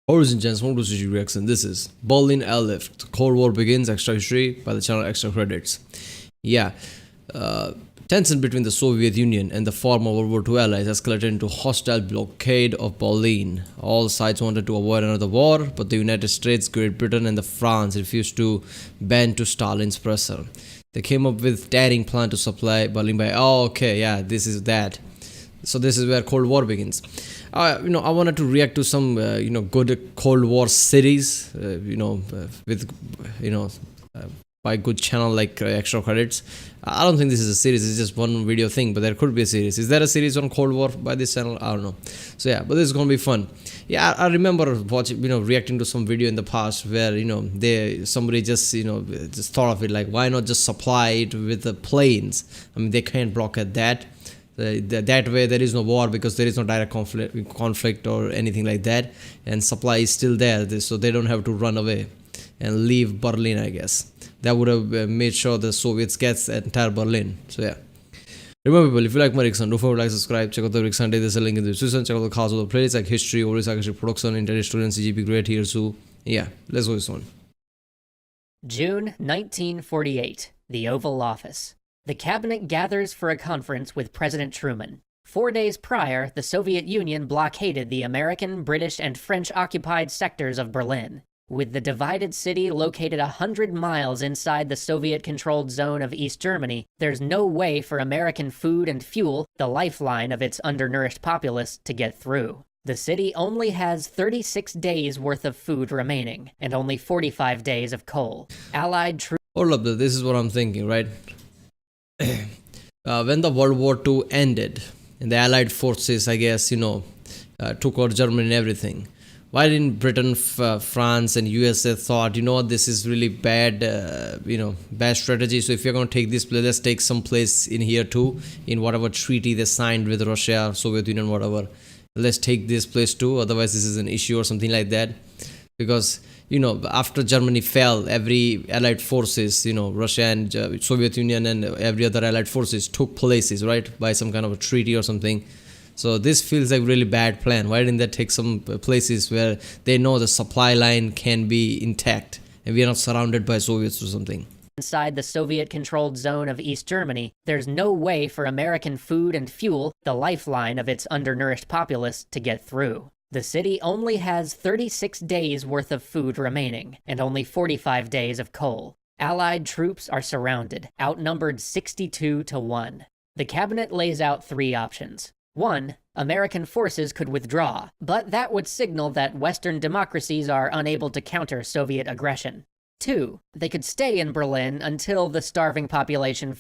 Origin Gens, welcome to CG Reaction. This is Berlin Airlift. The Cold War begins. Extra history by the channel Extra Credits. Yeah, tension between the Soviet Union and the former World War II allies escalated into hostile blockade of Berlin. All sides wanted to avoid another war, but the United States, Great Britain, and the France refused to bend to Stalin's pressure. They came up with daring plan to supply Berlin by. Oh, okay, yeah, this is that. So this is where Cold War begins. I wanted to react to some, good Cold War series, with, by good channel like Extra Credits. I don't think this is a series, it's just one video thing, but there could be a series. Is there a series on Cold War by this channel? I don't know. So yeah, but this is going to be fun. Yeah, I remember watching, reacting to some video in the past where, somebody just, just thought of it like, why not just supply it with the planes? I mean, they can't blockade that. That way there is no war because there is no direct conflict or anything like that, and supply is still there, so they don't have to run away and leave Berlin. I guess that would have made sure the Soviets gets entire Berlin. So yeah, remember people, if you like my reaction, don't forget to like, subscribe, check out the reaction. There's a link in the description. Check out the cars of the playlists like history, overseas production, internet students, CGP great here. So yeah, let's go this one. June 1948, the Oval Office. The cabinet gathers for a conference with President Truman. 4 days prior, the Soviet Union blockaded the American, British, and French-occupied sectors of Berlin. With the divided city located 100 miles inside the Soviet-controlled zone of East Germany, there's no way for American food and fuel, the lifeline of its undernourished populace, to get through. The city only has 36 days worth of food remaining, and only 45 days of coal. Allied troops... Hold up, this is what I'm thinking, right? When the World War II ended and the Allied forces, I guess, took over Germany and everything, why didn't Britain, France, and USA thought, this is really bad, bad strategy. So if you're going to take this place, let's take some place in here too, in whatever treaty they signed with Russia, Soviet Union, whatever. Let's take this place too. Otherwise, this is an issue or something like that. Because after Germany fell, every Allied forces, Russia and Soviet Union and every other Allied forces took places, right, by some kind of a treaty or something. So this feels like a really bad plan. Why didn't they take some places where they know the supply line can be intact and we are not surrounded by Soviets or something? Inside the Soviet-controlled zone of East Germany, there's no way for American food and fuel, the lifeline of its undernourished populace, to get through. The city only has 36 days worth of food remaining, and only 45 days of coal. Allied troops are surrounded, outnumbered 62-1. The cabinet lays out 3 options. 1. American forces could withdraw, but that would signal that Western democracies are unable to counter Soviet aggression. 2. They could stay in Berlin until the starving population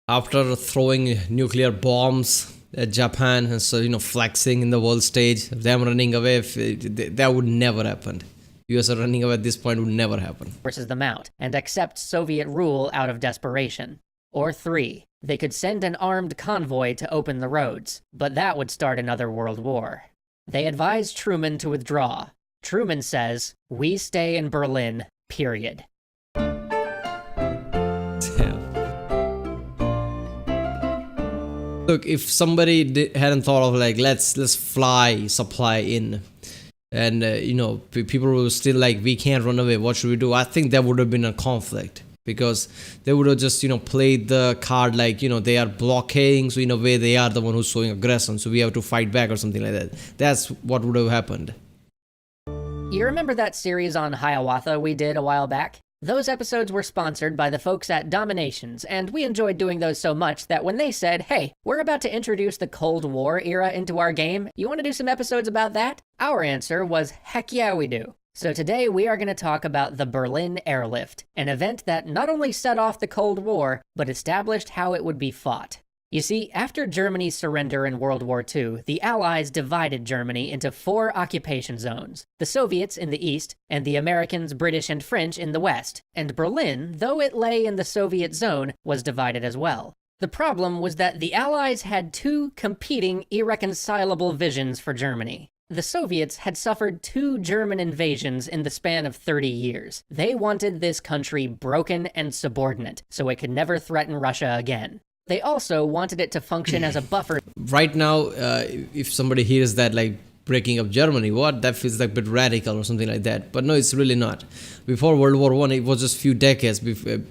after throwing nuclear bombs at Japan and so flexing in the world stage, them running away, that would never happen. US running away at this point would never happen. Forces them out and accept Soviet rule out of desperation. Or 3. They could send an armed convoy to open the roads, but that would start another world war. They advised Truman to withdraw. Truman says, "We stay in Berlin, period." Look, if somebody hadn't thought of like let's fly supply in, and people were still like, we can't run away, what should we do? I think there would have been a conflict because they would have just played the card like they are blockading, so in a way they are the one who's showing aggression, so we have to fight back or something like that. That's what would have happened. You remember that series on Hiawatha we did a while back? Those episodes were sponsored by the folks at Dominations, and we enjoyed doing those so much that when they said, hey, we're about to introduce the Cold War era into our game, you want to do some episodes about that? Our answer was, heck yeah, we do. So today we are going to talk about the Berlin Airlift, an event that not only set off the Cold War, but established how it would be fought. You see, after Germany's surrender in World War II, the Allies divided Germany into 4 occupation zones, the Soviets in the east, and the Americans, British, and French in the west, and Berlin, though it lay in the Soviet zone, was divided as well. The problem was that the Allies had 2 competing, irreconcilable visions for Germany. The Soviets had suffered 2 German invasions in the span of 30 years. They wanted this country broken and subordinate, so it could never threaten Russia again. They also wanted it to function as a buffer. Right now, if somebody hears that, like, breaking up Germany. What? That feels like a bit radical or something like that. But no, it's really not. Before World War One, it was just few decades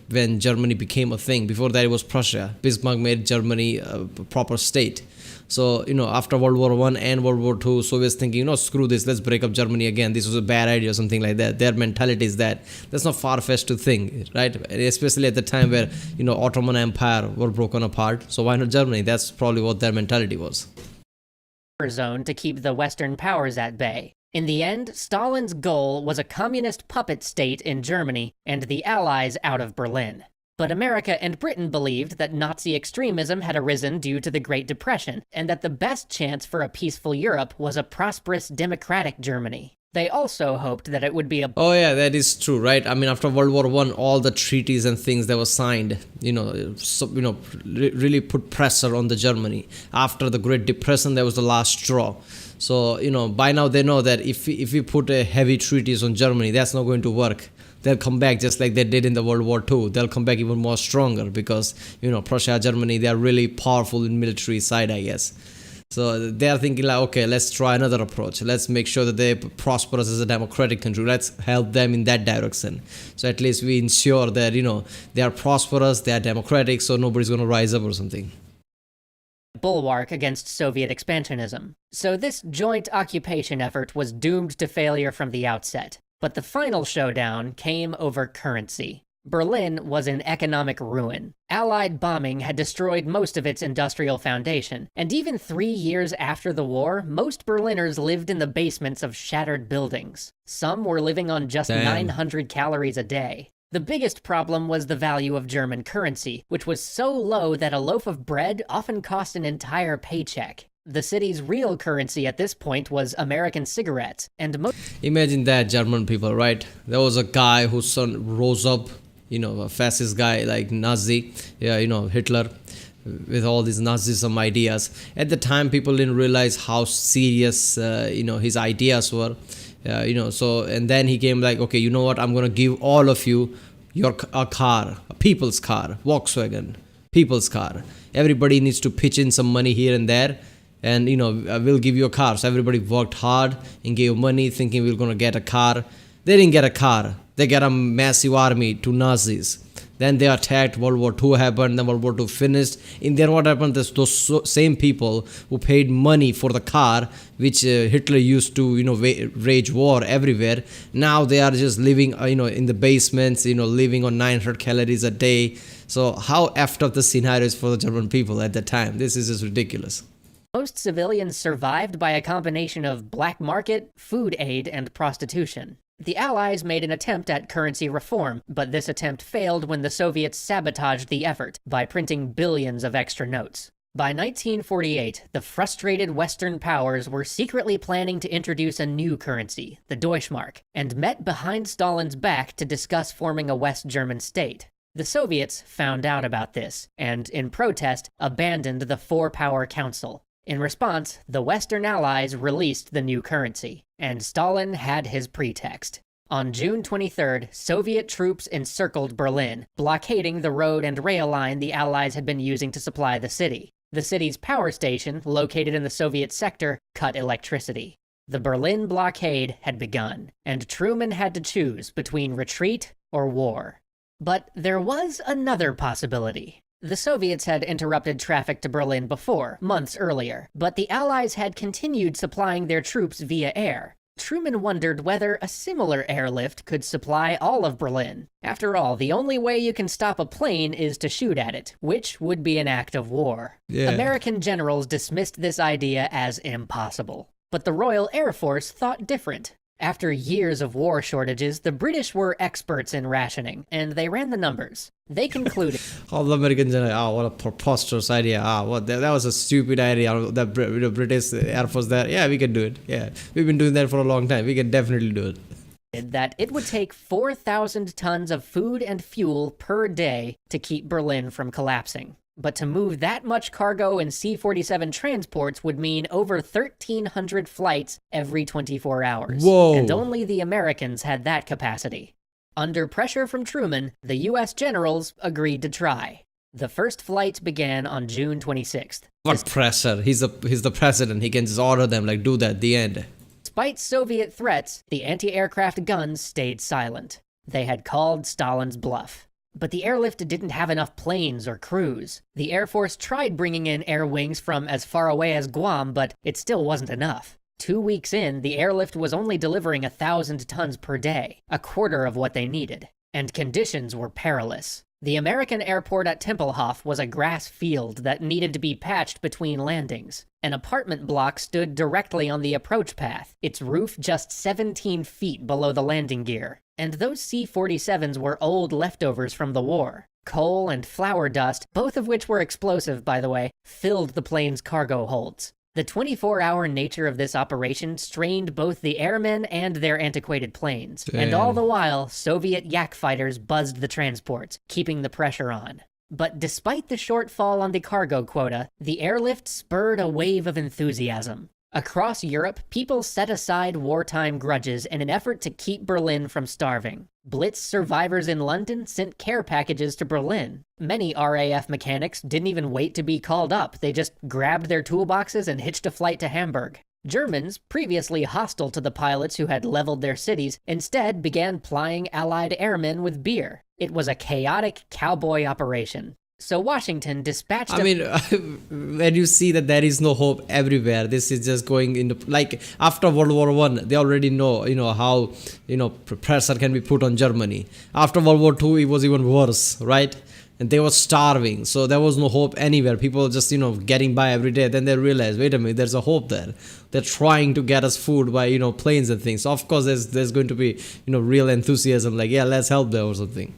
when Germany became a thing. Before that, it was Prussia. Bismarck made Germany a proper state. So, after World War One and World War Two, Soviets thinking, screw this, let's break up Germany again. This was a bad idea or something like that. Their mentality is that. That's not far-fetched to think, right? Especially at the time where, Ottoman Empire were broken apart. So why not Germany? That's probably what their mentality was. Zone to keep the Western powers at bay. In the end, Stalin's goal was a communist puppet state in Germany and the Allies out of Berlin. But America and Britain believed that Nazi extremism had arisen due to the Great Depression, and that the best chance for a peaceful Europe was a prosperous democratic Germany. They also hoped that it would be a... Oh yeah, that is true, right? I mean, after World War One, all the treaties and things that were signed, really put pressure on the Germany. After the Great Depression, that was the last straw. So, by now they know that if we put a heavy treaties on Germany, that's not going to work. They'll come back just like they did in the World War II. They'll come back even more stronger because, Prussia, Germany, they are really powerful in military side, I guess. So they are thinking like, okay, let's try another approach. Let's make sure that they prosperous as a democratic country. Let's help them in that direction. So at least we ensure that, they are prosperous, they are democratic, so nobody's going to rise up or something. Bulwark against Soviet expansionism. So this joint occupation effort was doomed to failure from the outset. But the final showdown came over currency. Berlin was in economic ruin. Allied bombing had destroyed most of its industrial foundation, and even 3 years after the war, most Berliners lived in the basements of shattered buildings. Some were living on just 900 calories a day. The biggest problem was the value of German currency, which was so low that a loaf of bread often cost an entire paycheck. The city's real currency at this point was American cigarettes, and imagine that, German people, right? There was a guy whose son rose up, a fascist guy like Nazi, Hitler, with all these Nazism ideas. At the time, people didn't realize how serious, his ideas were, so, and then he came like, okay, you know what? I'm going to give all of you a car, a people's car, Volkswagen, people's car. Everybody needs to pitch in some money here and there. And, we'll give you a car. So everybody worked hard and gave money thinking we we're going to get a car. They didn't get a car. They got a massive army to Nazis. Then they attacked, World War II happened, then World War II finished. And then what happened is those same people who paid money for the car, which Hitler used to, wage war everywhere. Now they are just living, in the basements, living on 900 calories a day. So how effed up the scenario is for the German people at the time. This is just ridiculous. Most civilians survived by a combination of black market, food aid, and prostitution. The Allies made an attempt at currency reform, but this attempt failed when the Soviets sabotaged the effort by printing billions of extra notes. By 1948, the frustrated Western powers were secretly planning to introduce a new currency, the Deutschmark, and met behind Stalin's back to discuss forming a West German state. The Soviets found out about this, and in protest, abandoned the Four-Power Council. In response, the Western Allies released the new currency, and Stalin had his pretext. On June 23rd, Soviet troops encircled Berlin, blockading the road and rail line the Allies had been using to supply the city. The city's power station, located in the Soviet sector, cut electricity. The Berlin blockade had begun, and Truman had to choose between retreat or war. But there was another possibility. The Soviets had interrupted traffic to Berlin before, months earlier, but the Allies had continued supplying their troops via air. Truman wondered whether a similar airlift could supply all of Berlin. After all, the only way you can stop a plane is to shoot at it, which would be an act of war. Yeah. American generals dismissed this idea as impossible. But the Royal Air Force thought different. After years of war shortages, the British were experts in rationing, and they ran the numbers. They concluded... All the Americans are like, what a preposterous idea. That was a stupid idea. The British Air Force there. Yeah, we can do it. Yeah, we've been doing that for a long time. We can definitely do it. That it would take 4,000 tons of food and fuel per day to keep Berlin from collapsing. But to move that much cargo in C-47 transports would mean over 1,300 flights every 24 hours. Whoa. And only the Americans had that capacity. Under pressure from Truman, the U.S. generals agreed to try. The first flight began on June 26th. What pressure? He's the president. He can just order them like do that. The end. Despite Soviet threats, the anti-aircraft guns stayed silent. They had called Stalin's bluff. But the airlift didn't have enough planes or crews. The Air Force tried bringing in air wings from as far away as Guam, but it still wasn't enough. 2 weeks in, the airlift was only delivering 1,000 tons per day, a quarter of what they needed. And conditions were perilous. The American airport at Tempelhof was a grass field that needed to be patched between landings. An apartment block stood directly on the approach path, its roof just 17 feet below the landing gear. And those C-47s were old leftovers from the war. Coal and flour dust, both of which were explosive, by the way, filled the plane's cargo holds. The 24-hour nature of this operation strained both the airmen and their antiquated planes. Damn. And all the while, Soviet Yak fighters buzzed the transports, keeping the pressure on. But despite the shortfall on the cargo quota, the airlift spurred a wave of enthusiasm. Across Europe, people set aside wartime grudges in an effort to keep Berlin from starving. Blitz survivors in London sent care packages to Berlin. Many RAF mechanics didn't even wait to be called up. They just grabbed their toolboxes and hitched a flight to Hamburg. Germans, previously hostile to the pilots who had leveled their cities, instead began plying Allied airmen with beer. It was a chaotic cowboy operation. So Washington dispatched when you see that there is no hope everywhere, this is just going into, like, after World War I, they already know, how, pressure can be put on Germany. After World War II, it was even worse, right? And they were starving, so there was no hope anywhere. People just, getting by every day. Then they realized, wait a minute, there's a hope there. They're trying to get us food by, planes and things. So of course, there's going to be, real enthusiasm, like, yeah, let's help there or something.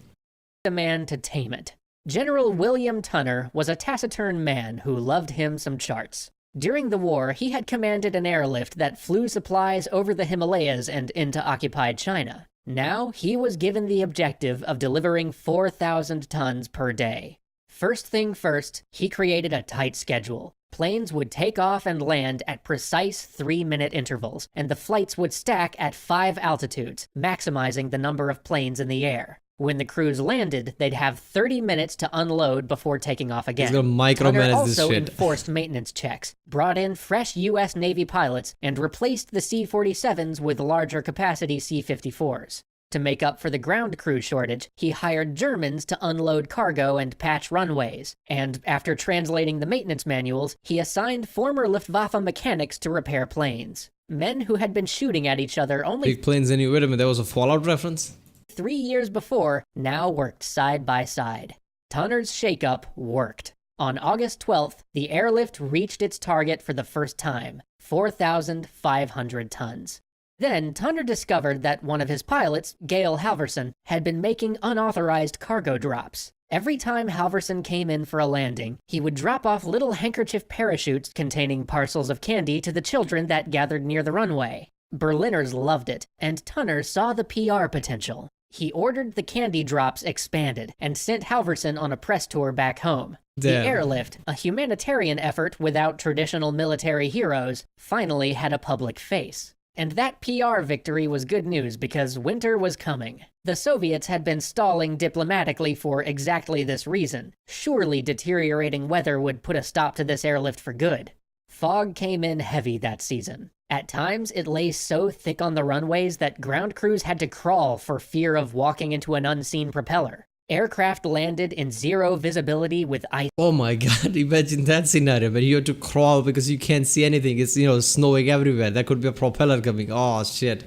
A man to tame it. General William Tunner was a taciturn man who loved him some charts. During the war, he had commanded an airlift that flew supplies over the Himalayas and into occupied China. Now, he was given the objective of delivering 4,000 tons per day. First thing first, he created a tight schedule. Planes would take off and land at precise 3-minute intervals, and the flights would stack at 5 altitudes, maximizing the number of planes in the air. When the crews landed, they'd have 30 minutes to unload before taking off again. He's gonna micromanage this also shit. enforced maintenance checks, brought in fresh U.S. Navy pilots, and replaced the C-47s with larger capacity C-54s. To make up for the ground crew shortage, he hired Germans to unload cargo and patch runways. And after translating the maintenance manuals, he assigned former Luftwaffe mechanics to repair planes. Men who had been shooting at each other only Big planes anyway. Wait a minute, there was a Fallout reference? 3 years before, now worked side by side. Tunner's shakeup worked. On August 12th, the airlift reached its target for the first time, 4,500 tons. Then, Tunner discovered that one of his pilots, Gale Halverson, had been making unauthorized cargo drops. Every time Halverson came in for a landing, he would drop off little handkerchief parachutes containing parcels of candy to the children that gathered near the runway. Berliners loved it, and Tunner saw the PR potential. He ordered the candy drops expanded and sent Halverson on a press tour back home. Damn. The airlift, a humanitarian effort without traditional military heroes, finally had a public face. And that PR victory was good news because winter was coming. The Soviets had been stalling diplomatically for exactly this reason. Surely deteriorating weather would put a stop to this airlift for good. Fog came in heavy that season. At times, it lay so thick on the runways that ground crews had to crawl for fear of walking into an unseen propeller. Aircraft landed in zero visibility with ice. Oh my god, imagine that scenario where you have to crawl because you can't see anything. It's, snowing everywhere. There could be a propeller coming. Oh shit.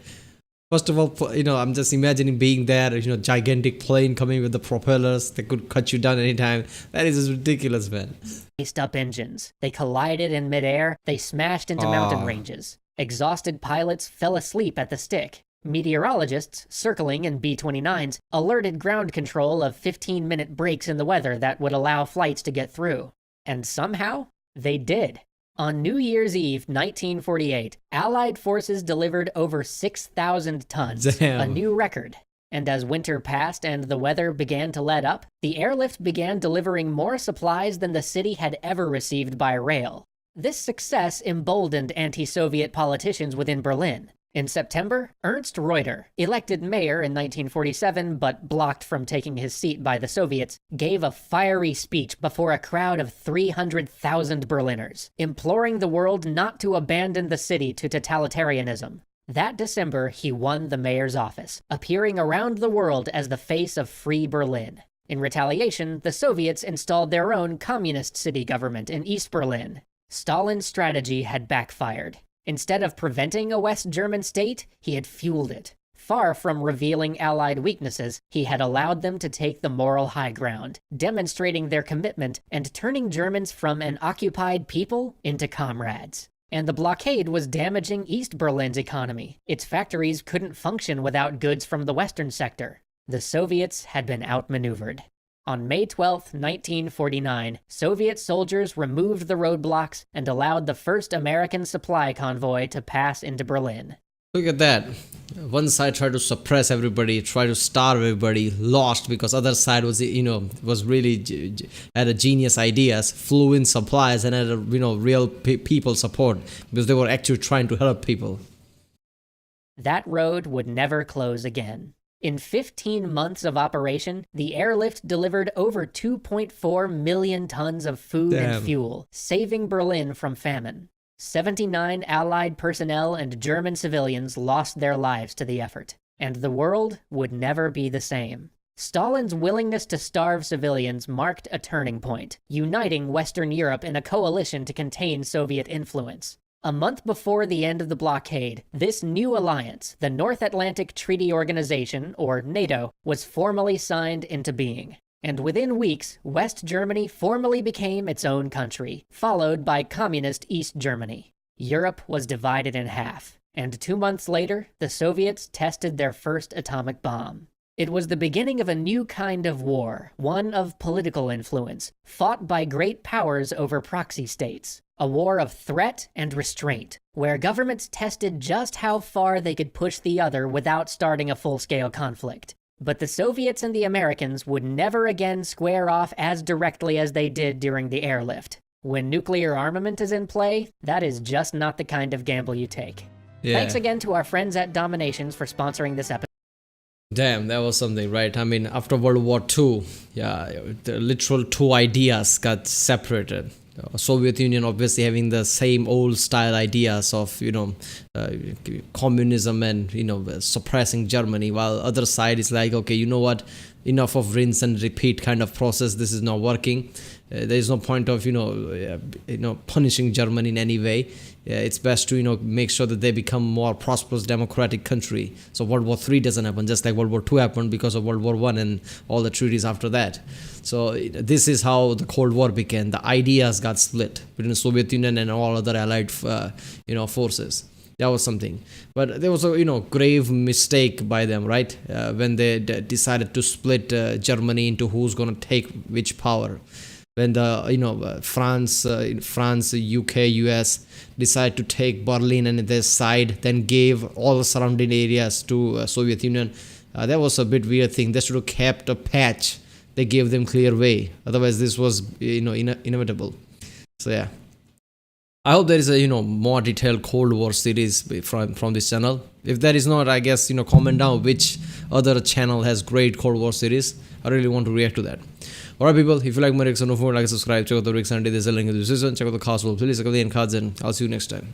First of all, I'm just imagining being there, gigantic plane coming with the propellers that could cut you down anytime. That is just ridiculous, man. Iced up engines. They collided in midair. They smashed into mountain ranges. Exhausted pilots fell asleep at the stick. Meteorologists, circling in B-29s, alerted ground control of 15-minute breaks in the weather that would allow flights to get through. And somehow, they did. On New Year's Eve, 1948, Allied forces delivered over 6,000 tons, Damn. a new record. And as winter passed and the weather began to let up, the airlift began delivering more supplies than the city had ever received by rail. This success emboldened anti-Soviet politicians within Berlin. In September, Ernst Reuter, elected mayor in 1947 but blocked from taking his seat by the Soviets, gave a fiery speech before a crowd of 300,000 Berliners, imploring the world not to abandon the city to totalitarianism. That December, he won the mayor's office, appearing around the world as the face of Free Berlin. In retaliation, the Soviets installed their own communist city government in East Berlin. Stalin's strategy had backfired. Instead of preventing a West German state, he had fueled it. Far from revealing Allied weaknesses, he had allowed them to take the moral high ground, demonstrating their commitment and turning Germans from an occupied people into comrades. And the blockade was damaging East Berlin's economy. Its factories couldn't function without goods from the western sector. The Soviets had been outmaneuvered. On May 12, 1949, Soviet soldiers removed the roadblocks and allowed the first American supply convoy to pass into Berlin. Look at that. One side tried to suppress everybody, tried to starve everybody, lost because other side was, was really had a genius ideas, flew in supplies and had a, real people support because they were actually trying to help people. That road would never close again. In 15 months of operation, the Airlift delivered over 2.4 million tons of food and fuel, saving Berlin from famine. 79 Allied personnel and German civilians lost their lives to the effort, and the world would never be the same. Stalin's willingness to starve civilians marked a turning point, uniting Western Europe in a coalition to contain Soviet influence. A month before the end of the blockade, this new alliance, the North Atlantic Treaty Organization, or NATO, was formally signed into being. And within weeks, West Germany formally became its own country, followed by communist East Germany. Europe was divided in half, and 2 months later, the Soviets tested their first atomic bomb. It was the beginning of a new kind of war, one of political influence, fought by great powers over proxy states. A war of threat and restraint, where governments tested just how far they could push the other without starting a full-scale conflict. But the Soviets and the Americans would never again square off as directly as they did during the Airlift. When nuclear armament is in play, that is just not the kind of gamble you take. Yeah. Thanks again to our friends at Dominations for sponsoring this episode. Damn, that was something, right? I mean, after World War II, the literal two ideas got separated. Soviet Union obviously having the same old style ideas of communism and suppressing Germany, while other side is like, okay, you know what, enough of rinse and repeat kind of process, this is not working. There is no point of punishing Germany in any way. It's best to make sure that they become more prosperous democratic country, so World War III doesn't happen, just like World War II happened because of World War I and all the treaties after that. So this is how the Cold War began. The ideas got split between the Soviet Union and all other allied forces. That was something. But there was a grave mistake by them, right? When they decided to split Germany into who's going to take which power. When the France, UK, US decided to take Berlin and their side, then gave all the surrounding areas to Soviet Union. That was a bit weird thing. They should have kept a patch. They gave them clear way. Otherwise, this was inevitable. So yeah. I hope there is a more detailed Cold War series from this channel. If there is not, I guess comment down which other channel has great Cold War series. I really want to react to that. Alright people, if you like my reaction, don't forget to like and subscribe. Check out the Rick Sunday. There's a link in the description. Check out the cast, please check out the end cards, and I'll see you next time.